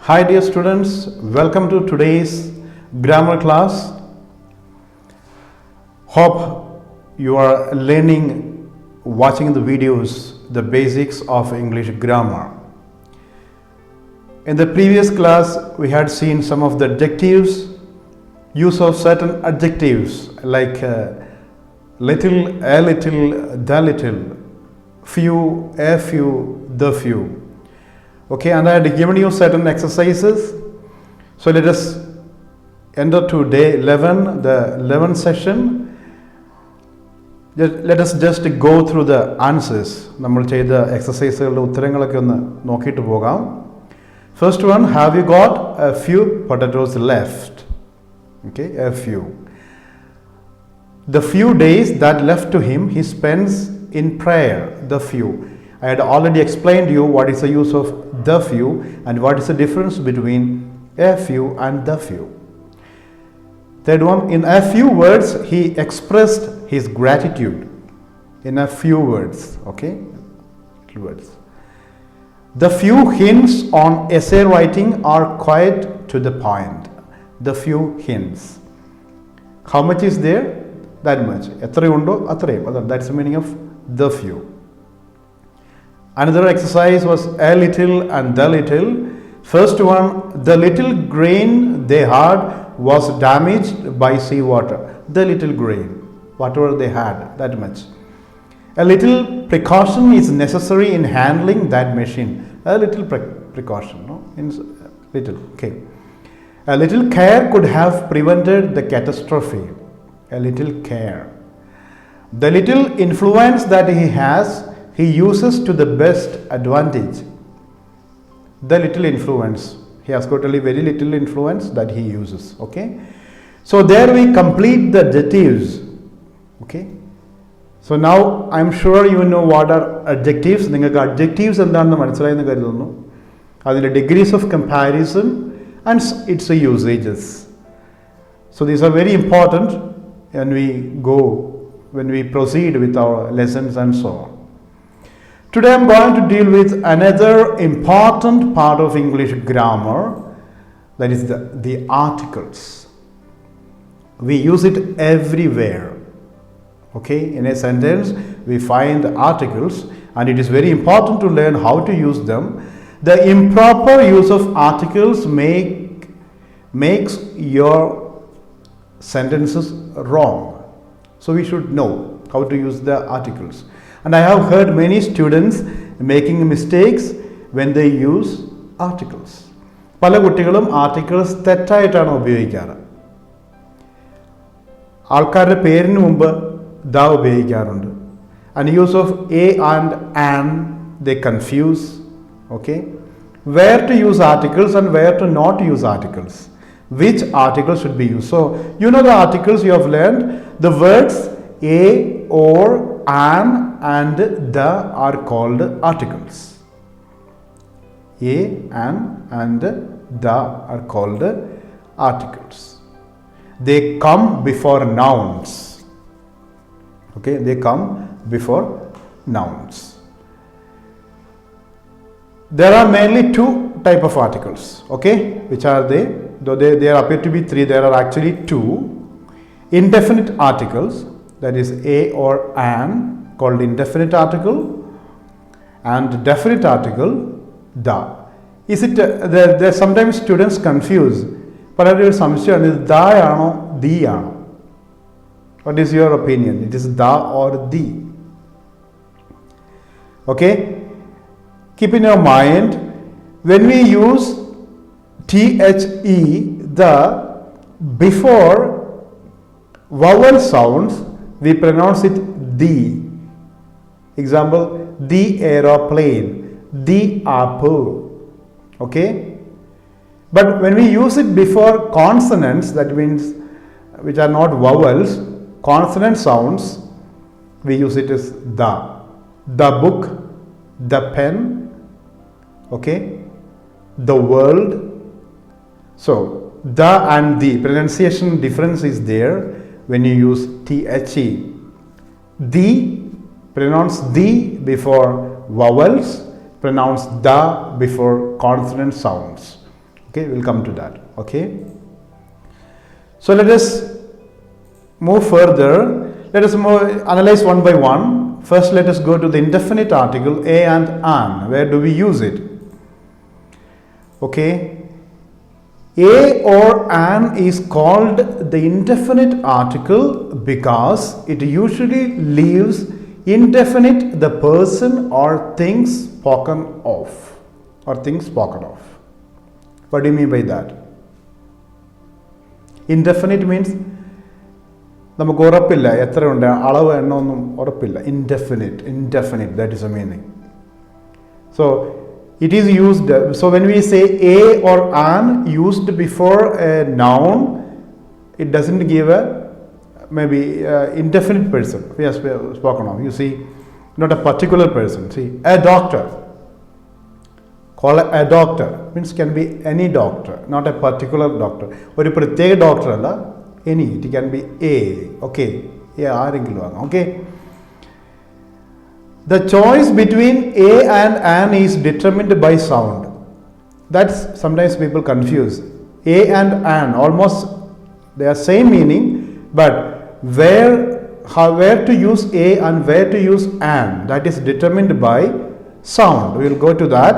Hi dear students, welcome to today's grammar class. Hope you are learning, watching the videos, the basics of English grammar. In the previous class, we had seen some of the adjectives, use of certain adjectives like little, a little, the little, few, a few, the few. Okay, and I had given you certain exercises. So let us enter to day 11, the 11th session. Let us just go through the answers. നമ്മൾ ചെയ്ത എക്സസൈസുകളുടെ ഉത്തരങ്ങളൊക്കെ ഒന്ന് നോക്കിയിട്ട് പോകാം. First one, have you got a few potatoes left? Okay, a few. The few days that left to him, he spends in prayer. The few. I had already explained you what is the use of the few and what is the difference between a few and the few. Third one, in a few words, he expressed his gratitude. In a few words, okay? Words. The few hints on essay writing are quite to the point. The few hints. How much is there? That much. That's the meaning of the few. Another exercise was a little and the little. First one, the little grain they had was damaged by seawater. The little grain, whatever they had, that much. A little precaution is necessary in handling that machine. A little precaution, no? Little, okay. A little care could have prevented the catastrophe. A little care. The little influence that he has, he uses to the best advantage. The little influence. He has got only very little influence that he uses. Okay. So there we complete the adjectives. Okay. So now I am sure you know what are adjectives. നിങ്ങൾക്ക് adjectives എന്താണെന്ന് മനസ്സിലായെന്ന് കരുതുന്നു. അതിൻ്റെ degrees of comparison and its usages. So these are very important when we proceed with our lessons and so on. Today I am going to deal with another important part of English grammar, that is the articles. We use it everywhere. Okay, in a sentence we find the articles and it is very important to learn how to use them. The improper use of articles makes your sentences wrong. So we should know how to use the articles. And I have heard many students making mistakes when they use articles. പല കുട്ടികളും articles തെറ്റായിട്ടാണ് ഉപയോഗിക്കാറ്. ആൾക്കാരുടെ പേരിന് മുമ്പ് the ഉപയോഗിക്കാറുണ്ട്. And use of a and an, they confuse. Okay, where to use articles and where to not use articles. Which articles should be used? So you know the articles you have learned. The words a, or, an and the are called articles. A, an and the are called articles. They come before nouns. Okay, they come before nouns. There are mainly two type of articles. Okay, which are they? Though there appear to be three, there are actually two. Indefinite articles, that is a or an, called indefinite article, and definite article the. Is it there sometimes students confuse പലരും സംശയം the ആണോ the ആണോ? What is your opinion? It is the or the? Okay, keep in your mind when we use the, the before vowel sounds, we pronounce it the. Example, the aeroplane, the apple. Okay, but when we use it before consonants, that means which are not vowels, consonant sounds, we use it as the book, the pen. Okay, the world. So the and the pronunciation difference is there when you use the. The, pronounce the before vowels, pronounce the before consonant sounds. Okay, we'll come to that. Okay. So let us move further. Let us analyze one by one. First, let us go to the indefinite article a and an. Where do we use it? Okay. A or an is called the indefinite article because it usually leaves indefinite the person or things spoken of. What do you mean by that? Indefinite means നമുക്ക് ഉറപ്പില്ല എത്രയുണ്ട് അളവ് എണ്ണമൊന്നും ഉറപ്പില്ല. indefinite, that is the meaning. So it is used, so when we say a or an used before a noun, it doesn't give a maybe indefinite person we have spoken of. You see, not a particular person. See, a doctor, call a doctor means can be any doctor, not a particular doctor. ഒരു പ്രത്യേക doctor അല്ല, any, it can be a. Okay, okay. The choice between a and an is determined by sound. That's sometimes people confuse a and an, almost they are same meaning, but where to use a and where to use an, that is determined by sound. We will go to that.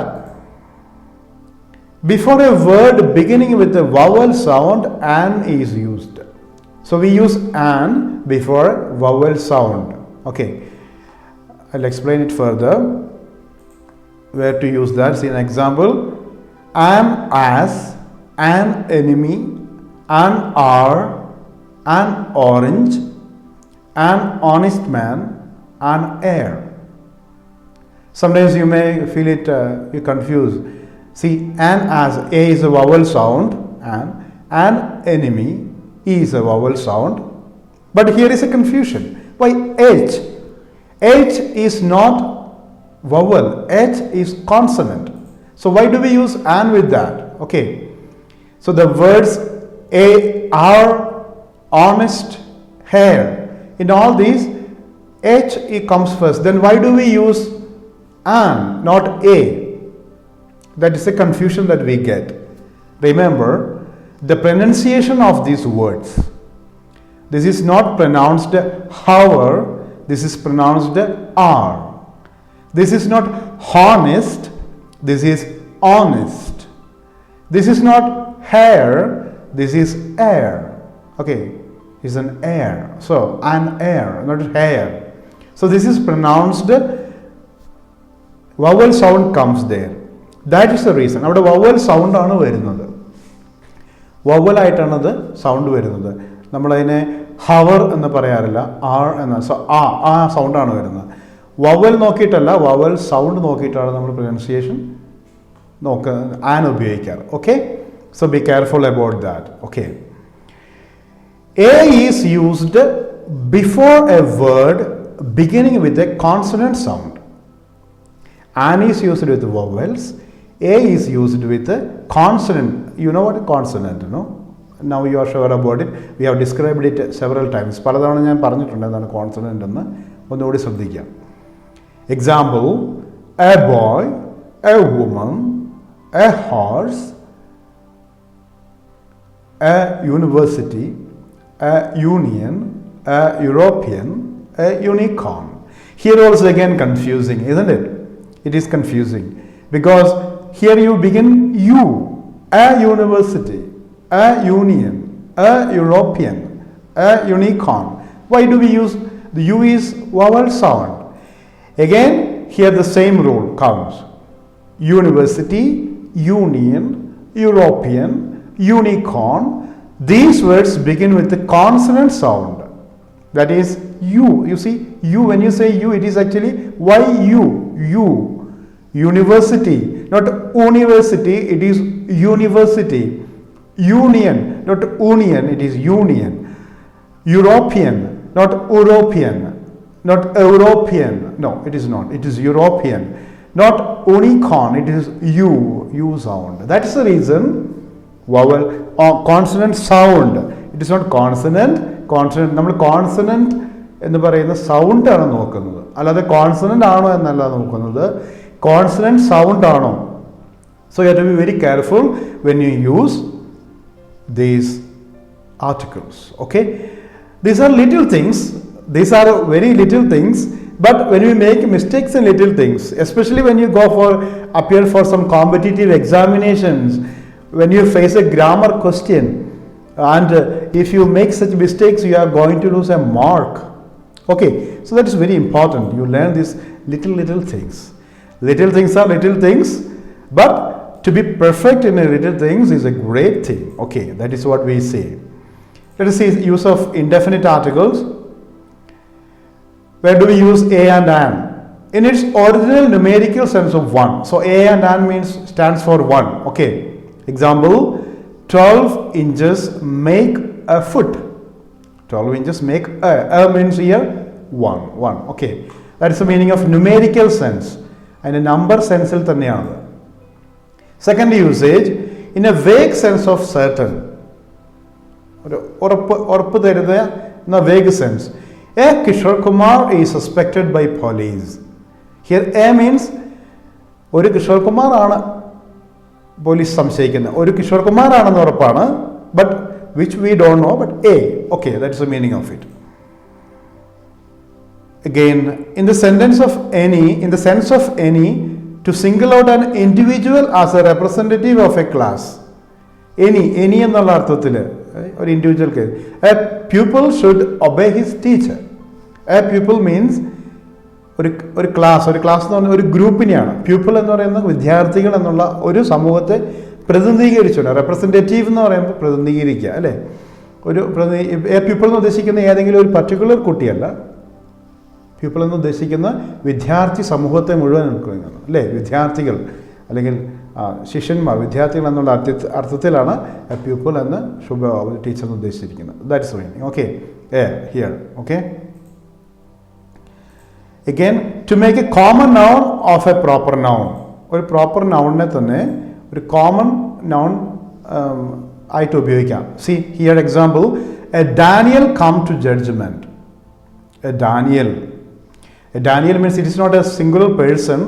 Before a word beginning with a vowel sound, an is used. So we use an before vowel sound. Okay, I'll explain it further. Where to use that? See an example. Am as, an enemy, an hour, an orange, an honest man, an heir. Sometimes you may feel it, you confused. See, an as, a is a vowel sound, an enemy is a vowel sound, but here is a confusion. Why h? H is not vowel, h is consonant. So why do we use an with that? Okay, so the words a, are, honest, hair, in all these h it comes first. Then why do we use an, not a? That is a confusion that we get. Remember the pronunciation of these words. This is not pronounced however, this is pronounced are. This is not honest, this is honest. This is not hair, this is air. Okay, it's an air. So an air, not hair. So this is pronounced, vowel sound comes there. That is the reason. Now the vowel sound ആണ് വരുന്നത്. Vowel ആയിട്ടാണ് അത് sound വരുന്നത്. നമ്മളതിനെ hour എന്ന് പറയാറില്ല, R എന്ന. So ആ സൗണ്ടാണ് വരുന്നത്. വവൽ നോക്കിയിട്ടല്ല, വവൽ സൗണ്ട് നോക്കിയിട്ടാണ് നമ്മൾ പ്രൊനൗൺസിയേഷൻ ആൻ ഉപയോഗിക്കാറ്. Okay, so be careful about that. Okay, A is used before A word beginning with a consonant sound. An is used with vowels. A is used with a consonant. You know what a consonant, no? Now you are sure about it. We have described it several times. പലതവണ ഞാൻ പറഞ്ഞിട്ടുണ്ട് എന്താണ് consonant എന്ന്. ഒന്നുകൂടി ശ്രദ്ധിക്കാം. Example: a boy, a woman, a horse, a university, a union, a European, a unicorn. Here also again confusing, isn't it? It is confusing because here you begin U, a university, a union, a European, a unicorn. Why do we use the U is vowel sound? Again, here the same rule comes. University, union, European, unicorn. These words begin with the consonant sound. That is U. You see, U, when you say U, it is actually Y-U, U. University, not university, it is university. Union, not union, it is union. European, not European, not European. No, it is not. It is European. Not unicorn, it is U sound. That is the reason vowel or consonant sound. It is not consonant. നമ്മൾ consonant എന്ന് പറയുന്ന sound ആണ് നോക്കുന്നത്, അല്ലാതെ consonant ആണോ എന്നല്ല നോക്കുന്നത്. Consonant sound ആണോ? So you have to be very careful when you use these articles. Okay, these are little things. These are very little things. But when you make mistakes in little things, especially when you go for appear for some competitive examinations, when you face a grammar question, and if you make such mistakes, you are going to lose a mark. Okay, so that is very important. You learn these little things. Little things are little things, but to be perfect in a little things is a great thing. Okay, that is what we say. Let us see use of indefinite articles. Where do we use a and an? In its original numerical sense of 1. So a and an stands for 1. Okay. Example, 12 inches make a foot. 12 inches make a means here 1. Okay. That is the meaning of numerical sense. And a number sense il thaneyanu. Second usage, in a vague sense of certain. ഉറപ്പ് തരുന്ന in a vague sense. A Kishore Kumar is suspected by police. Here A means ഒരു കിഷോർ കുമാർ ആണ് police സംശയിക്കുന്നത്. ഒരു കിഷോർ കുമാർ ആണെന്ന് ഉറപ്പാണ്. But which we don't know, but A. Okay, that's the meaning of it. Again, in the sense of any, to single out an individual as a representative of a class. Any എന്നുള്ള അർത്ഥത്തിൽ ഒരു individual case. A pupil should obey his teacher. A pupil means ഒരു class എന്ന് പറഞ്ഞാൽ ഒരു ഗ്രൂപ്പിനെയാണ്. Pupil എന്ന് പറയുന്ന വിദ്യാർത്ഥികൾ എന്നുള്ള ഒരു സമൂഹത്തെ പ്രതിനിധീകരിച്ചുകൊണ്ട്, റെപ്രസെൻറ്റേറ്റീവ് എന്ന് പറയുമ്പോൾ പ്രതിനിധീകരിക്കുക അല്ലേ. പ്യൂപ്പിൾ എന്ന് ഉദ്ദേശിക്കുന്ന ഏതെങ്കിലും ഒരു പർട്ടിക്കുലർ കുട്ടിയല്ല. പ്യൂപ്പിൾ എന്ന് ഉദ്ദേശിക്കുന്ന വിദ്യാർത്ഥി സമൂഹത്തെ മുഴുവൻ നിൽക്കുന്നതാണ് അല്ലേ. വിദ്യാർത്ഥികൾ അല്ലെങ്കിൽ ശിഷ്യന്മാർ, വിദ്യാർത്ഥികൾ എന്നുള്ള അർത്ഥത്തിലാണ് പ്യൂപ്പിൾ എന്ന് ടീച്ചർ എന്ന് ഉദ്ദേശിച്ചിരിക്കുന്നത്. That is meaning. Okay, here. Okay, again, to make a common noun of a proper noun. ഒരു പ്രോപ്പർ നൗണിനെ തന്നെ ഒരു കോമൺ നൗൺ ആയിട്ട് ഉപയോഗിക്കാം. See here example, a Daniel come to judgement. A Daniel means it is not a singular person.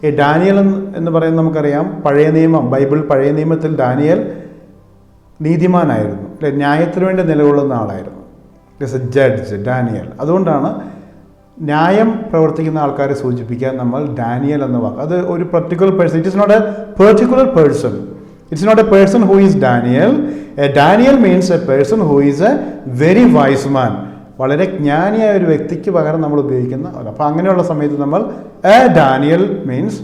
A Daniel എന്ന് പറയുന്നത് നമുക്കറിയാം, പഴയ നിയമം, ബൈബിൾ പഴയ നിയമത്തിൽ ഡാനിയൽ നീതിമാനായിരുന്നു അല്ലെ, ന്യായത്തിന് വേണ്ടി നിലകൊള്ളുന്ന ആളായിരുന്നു. It's A judge, Daniel. അതുകൊണ്ടാണ് ന്യായം പ്രവർത്തിക്കുന്ന ആൾക്കാരെ സൂചിപ്പിക്കാൻ നമ്മൾ ഡാനിയൽ എന്ന വാക്ക്. അത് ഒരു particular person, it is not a particular person. It's not a person who is Daniel. A Daniel means a person who is a very wise man. വളരെ ജ്ഞാനിയായ ഒരു വ്യക്തിക്ക് പകരം നമ്മൾ ഉപയോഗിക്കുന്ന. അപ്പോൾ അങ്ങനെയുള്ള സമയത്ത് നമ്മൾ a Daniel means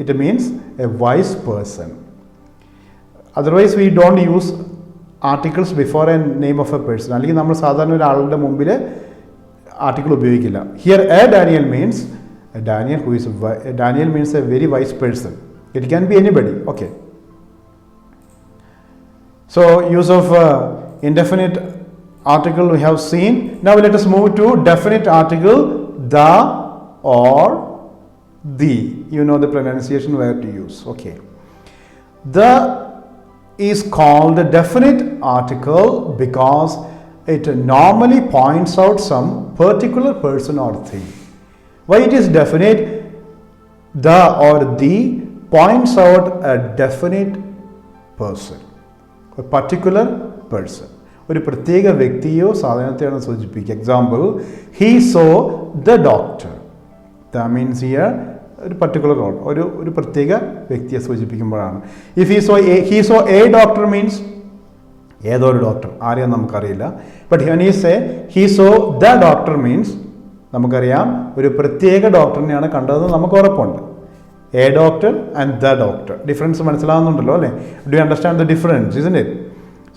it means a wise person. Otherwise we don't use articles before a name of a person. അല്ലെങ്കിൽ നമ്മൾ സാധാരണ ഒരാളുടെ മുമ്പിൽ ആർട്ടിക്കിൾ ഉപയോഗിക്കില്ല. Here a Daniel means Daniel means a very wise person. It can be anybody. Okay. So use of indefinite article we have seen. Now let us move to definite article, the or the. You know the pronunciation where to use. Okay. The is called a definite article because it normally points out some particular person or thing. Why it is definite? The or the points out a definite person, a particular person. ഒരു പ്രത്യേക വ്യക്തിയോ സാധനത്തെയാണ് സൂചിപ്പിക്കുക. Example, he saw the doctor. That means here ഒരു particular role, ഒരു പ്രത്യേക വ്യക്തിയെ സൂചിപ്പിക്കുമ്പോഴാണ്. If he saw a doctor means ഏതോ ഒരു ഡോക്ടർ, ആരെയും നമുക്കറിയില്ല. But when he saw the doctor means നമുക്കറിയാം ഒരു പ്രത്യേക ഡോക്ടറിനെയാണ് കണ്ടതെന്ന് നമുക്ക് ഉറപ്പുണ്ട്. A doctor and the doctor. Difference മനസ്സിലാവുന്നുണ്ടല്ലോ അല്ലേ? Do you understand the difference, isn't it?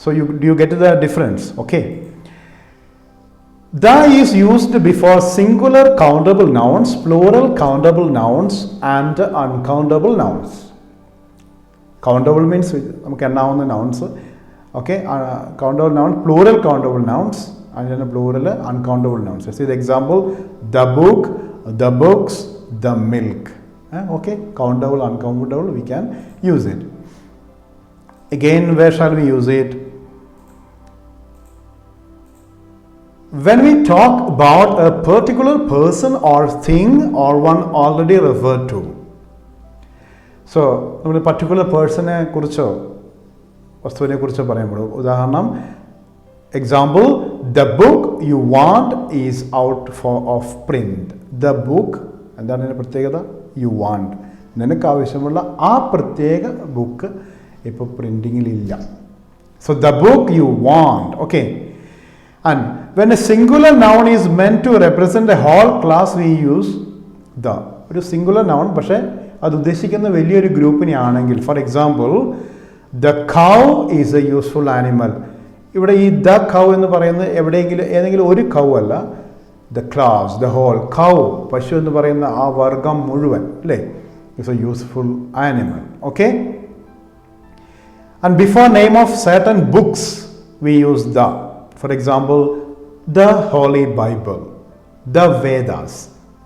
So do you get the difference? Okay. The is used before singular countable nouns, plural countable nouns and uncountable nouns. Countable means നമുക്ക് എണ്ണാവുന്ന nouns. Okay, countable noun, plural countable nouns, and then plural uncountable nouns. See the example, the book, the books, the milk. Okay, countable, uncountable, we can use it. Again, where shall we use it? When we talk about a particular person or thing or one already referred to. So നമ്മൾ particular പേഴ്സണെ കുറിച്ചോ വസ്തുവിനെ കുറിച്ചോ പറയുമ്പോൾ ഉദാഹരണം example the book you want is out of print. The book എന്താണ് അതിൻ്റെ പ്രത്യേകത? യു വാണ്ട്, നിനക്ക് ആവശ്യമുള്ള ആ പ്രത്യേക ബുക്ക് ഇപ്പോൾ പ്രിൻറ്റിങ്ങിലില്ല. So the book you want. Okay. And when a singular noun is meant to represent a whole class we use the. ഒരു സിംഗുലർ നൗൺ പക്ഷേ അത് ഉദ്ദേശിക്കുന്ന വലിയൊരു ഗ്രൂപ്പിനെ ആണെങ്കിൽ, for example the cow is a useful animal. ഇവിടെ ഈ the cow എന്ന് പറയുന്നത് ഏതെങ്കിലും ഒരു കൗ അല്ല, the class, the whole cow, പശു എന്ന് പറയുന്ന ആ വർഗം മുഴുവൻ, അല്ലേ? It's a useful animal. Okay. And before name of certain books we use the. For example the Holy Bible, the Vedas,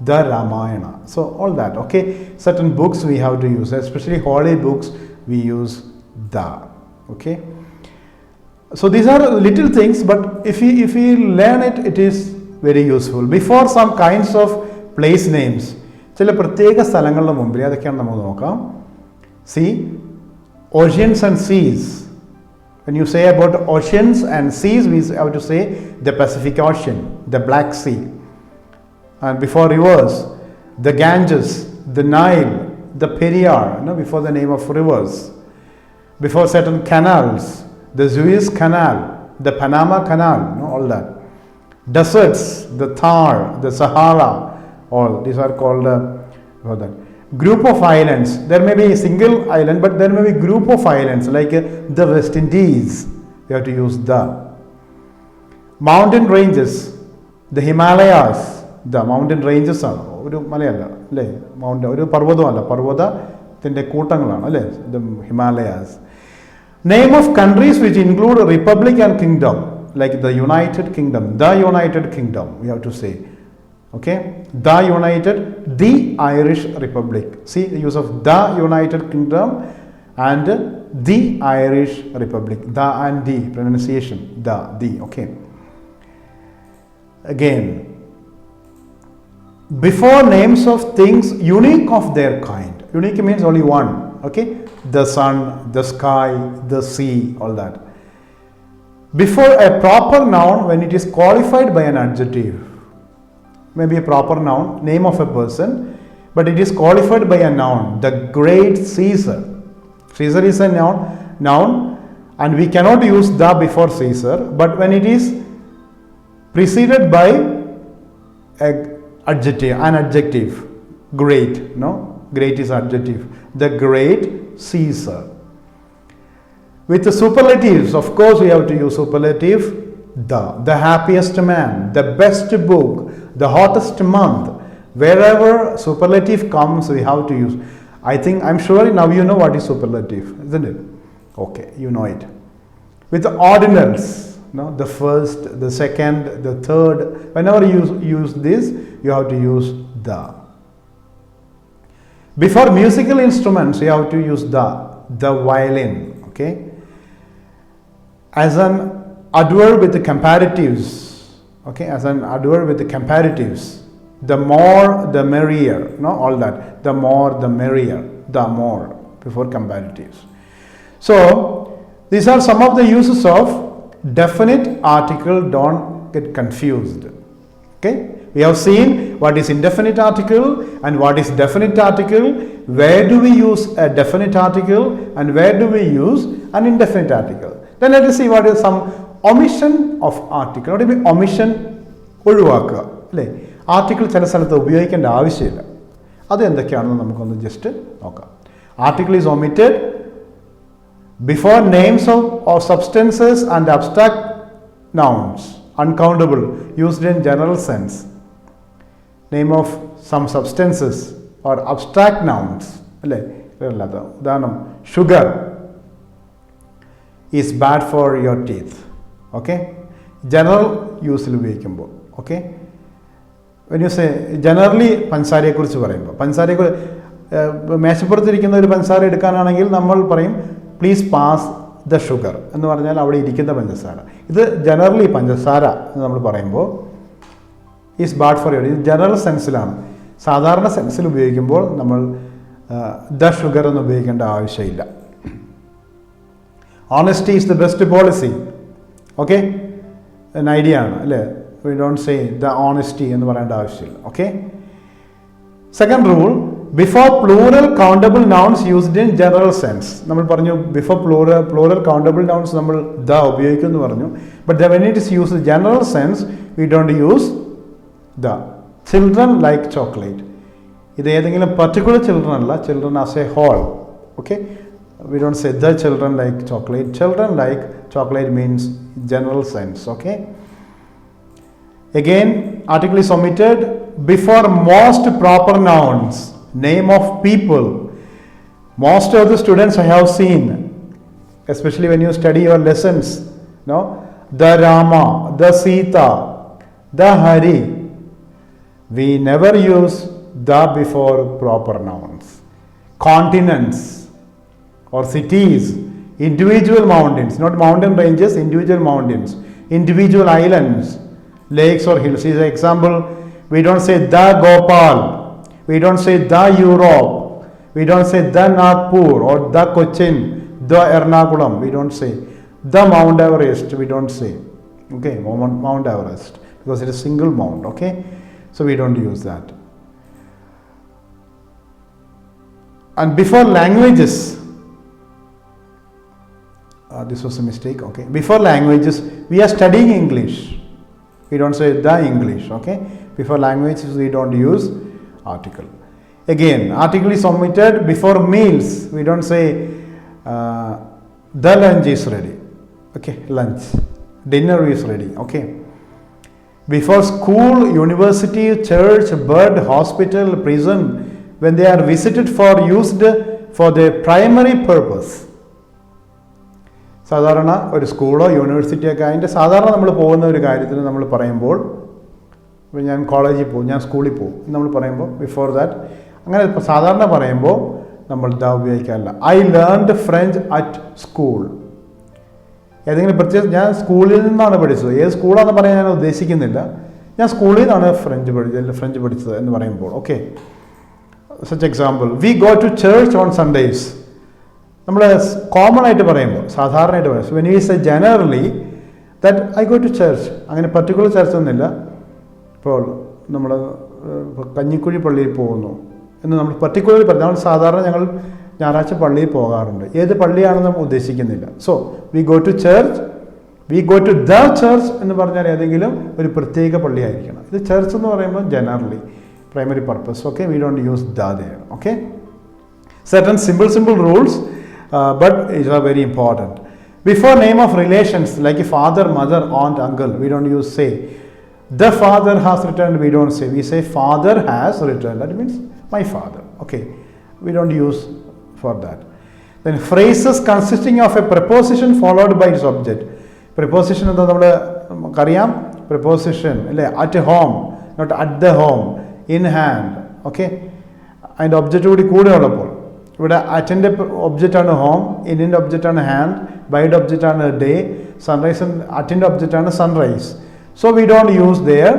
the Ramayana. So all that, okay. Certain books we have to use, especially holy books we use the. Okay. So these are little things, but if we learn it, it is very useful. Before some kinds of place names, ചില പ്രത്യേക സ്ഥലങ്ങളുടെ മുമ്പിൽ അതൊക്കെയാണ് നമുക്ക് നോക്കാം. See, oceans and seas. When you say about oceans and seas, we have to say the Pacific Ocean, the Black Sea. And before rivers, the Ganges, the Nile, the Periyar, before the name of rivers. Before certain canals, the Suez Canal, the Panama Canal, all that. Deserts, the Thar, the Sahara, all these are called that. Group of islands. There may be a single island, but there may be group of islands like the West Indies. You have to use the. Mountain ranges, the Himalayas. The mountain ranges ആണ്, ഒരു മലയല്ല അല്ലേ, ഒരു പർവ്വതമല്ല, പർവ്വതത്തിൻ്റെ കൂട്ടങ്ങളാണ് അല്ലേ, the Himalayas. Name of countries which include republic and kingdom, like the United Kingdom, the United Kingdom we have to say. Okay. The United, the Irish Republic. See the use of the United Kingdom and the Irish Republic. The and the pronunciation the. Okay. Again, before names of things unique of their kind. Unique means only one. Okay. The sun, the sky, the sea, all that. Before a proper noun, when it is qualified by an adjective, maybe a proper noun, name of a person, but it is qualified by a noun. The great Caesar. Caesar is a noun, and we cannot use the before Caesar, but when it is preceded by an adjective, great, great is adjective, the great Caesar. With the superlatives, of course we have to use superlative, the happiest man, the best book, the hottest month. Wherever superlative comes, we have to use. I'm sure now you know what is superlative, isn't it? Okay, you know it. With the ordinals, the first, the second, the third, whenever you use this, you have to use the. Before musical instruments, you have to use the violin. Okay. As an adverb with the comparatives. Okay, as an adverb with the comparatives. The more, the merrier. All that. The more, the merrier. The more before comparatives. So these are some of the uses of definite article. Don't get confused. Okay. We have seen what is indefinite article and what is definite article. Where do we use a definite article and where do we use an indefinite article? Then let us see what is some omission of article. What is omission? ഒഴിവാക്കുക അല്ലേ, article ചില സ്ഥലത്ത് ഉപയോഗിക്കേണ്ട ആവശ്യമില്ല. അത് എന്തൊക്കെയാണെന്ന് നമുക്കൊന്ന് just നോക്കാം. Article is omitted before names of substances and abstract nouns, uncountable, used in general sense. Name of some substances or abstract nouns. Udahanam, sugar is bad for your teeth. Okay. General use il ubhayikkumbo. Okay. When you say generally pansareye kurichu parayumbo, pansareye മേശപ്പുറത്തിരിക്കുന്ന ഒരു പഞ്ചസാര എടുക്കാനാണെങ്കിൽ നമ്മൾ പറയും please pass the sugar എന്ന് പറഞ്ഞാൽ അവിടെ ഇരിക്കുന്ന പഞ്ചസാര. ഇത് ജനറലി പഞ്ചസാര എന്ന് നമ്മൾ പറയുമ്പോൾ ഈസ് ബാഡ് ഫോർ യുവർ, ഇത് ജനറൽ സെൻസിലാണ്. സാധാരണ സെൻസിൽ ഉപയോഗിക്കുമ്പോൾ നമ്മൾ ദ ഷുഗർ എന്ന് ഉപയോഗിക്കേണ്ട ആവശ്യമില്ല. Honesty is the best policy. Okay? An idea ആണ് അല്ലേ? We don't say the honesty എന്ന് പറയേണ്ട ആവശ്യമില്ല. Okay? Second rule, before plural countable nouns used in general sense. നമ്മൾ പറഞ്ഞു before plural countable nouns നമ്മൾ the ഉപയോഗിക്കും എന്ന് പറഞ്ഞു. But when it is used in general sense, we don't use the. Children like chocolate. ഇത് ഏതെങ്കിലും particular children അല്ല, children as a whole. Okay? We don't say the children like chocolate. Children like chocolate means general sense. Okay? Again, article is omitted before most proper nouns. Name of people. Most of the students I have seen, especially when you study your lessons, no? The Rama, the Sita, the Hari. We never use the before proper nouns. Continents or cities, individual mountains, not mountain ranges, individual mountains, individual islands, lakes or hills. Is an example. We don't say the Gopal, we don't say the Europe, we don't say the Nagpur or the Cochin, the Ernakulam. We don't say the Mount Everest. We don't say, okay, Mount Everest, because it is single mount. Okay, so we don't use that. And before languages, this was a mistake. Okay, before languages, we are studying English. We don't say the English. Okay, before languages, we don't use article. Again, article is omitted before meals. We don't say the lunch is ready. Okay, lunch. Dinner is ready. Okay. Before school, university, church, bird, hospital, prison, when they are visited for used for their primary purpose. സാധാരണ ഒരു സ്കൂളോ യൂണിവേഴ്സിറ്റിയോ ഒക്കെ അതിൻ്റെ സാധാരണ നമ്മൾ പോകുന്ന ഒരു കാര്യത്തിന് നമ്മൾ പറയുമ്പോൾ, ഇപ്പോൾ ഞാൻ കോളേജിൽ പോകും, ഞാൻ സ്കൂളിൽ പോകും നമ്മൾ പറയുമ്പോൾ ബിഫോർ ദാറ്റ് അങ്ങനെ സാധാരണ പറയുമ്പോൾ നമ്മൾ ദ ഉപയോഗിക്കാറില്ല. I learned French at school. ഏതെങ്കിലും പ്രത്യേക ഞാൻ സ്കൂളിൽ നിന്നാണ് പഠിച്ചത്, ഏത് സ്കൂളാണെന്ന് പറയാൻ ഞാൻ ഉദ്ദേശിക്കുന്നില്ല, ഞാൻ സ്കൂളിൽ നിന്നാണ് ഫ്രഞ്ച് പഠിച്ചത് എന്ന് പറയുമ്പോൾ. Okay, such example, we go to church on Sundays. നമ്മൾ കോമൺ ആയിട്ട് പറയുമ്പോൾ സാധാരണയായിട്ട് പറയും. When you say generally that I go to church, അങ്ങനെ പർട്ടിക്കുലർ ചർച്ച് ഒന്നുമില്ല. ഇപ്പോൾ നമ്മൾ കഞ്ഞിക്കുഴി പള്ളിയിൽ പോകുന്നു എന്ന് നമ്മൾ പർട്ടിക്കുലർലി പറഞ്ഞു. നമ്മൾ സാധാരണ ഞങ്ങൾ ഞായറാഴ്ച പള്ളിയിൽ പോകാറുണ്ട്, ഏത് പള്ളിയാണെന്ന് നമ്മൾ ഉദ്ദേശിക്കുന്നില്ല. So we go to church, we go to the church എന്ന് പറഞ്ഞാൽ ഏതെങ്കിലും ഒരു പ്രത്യേക പള്ളി ആയിരിക്കണം. ഇത് ചർച്ച് എന്ന് പറയുമ്പോൾ generally primary purpose. Okay, we don't use the there. Okay, certain simple rules, but these are very important. Before name of relations like father, mother, aunt, uncle, we don't use say the father has returned. We don't say, we say father has returned. That means my father. Okay, we don't use for that. Then phrases consisting of a preposition followed by its object. Preposition എന്താ നമുക്കറിയാം, preposition അല്ലേ, at home, not at the home, in hand. ഓക്കെ, അതിൻ്റെ object കൂടി കൂടെ ഉള്ളപ്പോൾ ഇവിടെ അറ്റൻ്റെ ഒബ്ജക്റ്റാണ് ഹോം, ഇന്നിൻ്റെ ഒബ്ജക്റ്റാണ് ഹാൻഡ്, ബൈയുടെ ഒബ്ജക്റ്റാണ് ഡേ, സൺറൈസ് അറ്റൻ്റെ ഒബ്ജക്റ്റാണ് sunrise. So we don't use there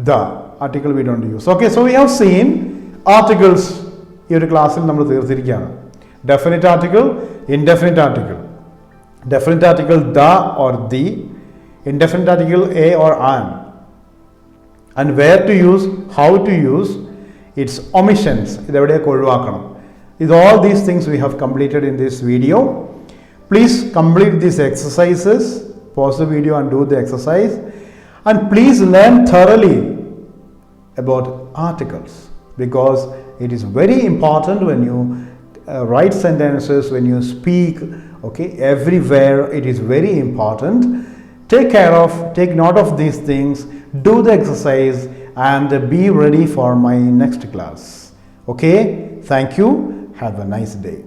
the article, we don't use. Okay, so we have seen articles. ഈ ഒരു ക്ലാസ്സിൽ നമ്മൾ തീർത്തിരിക്കുകയാണ്. Definite article, indefinite article. Definite article the or the, indefinite article a or an, and where to use, how to use, its omissions. With all these things we have completed in this video. Please complete these exercises, pause the video and do the exercise, and please learn thoroughly about articles, because it is very important when you write sentences, when you speak. Okay, everywhere it is very important. Take note of these things, do the exercise, and be ready for my next class. Okay, thank you. Have a nice day.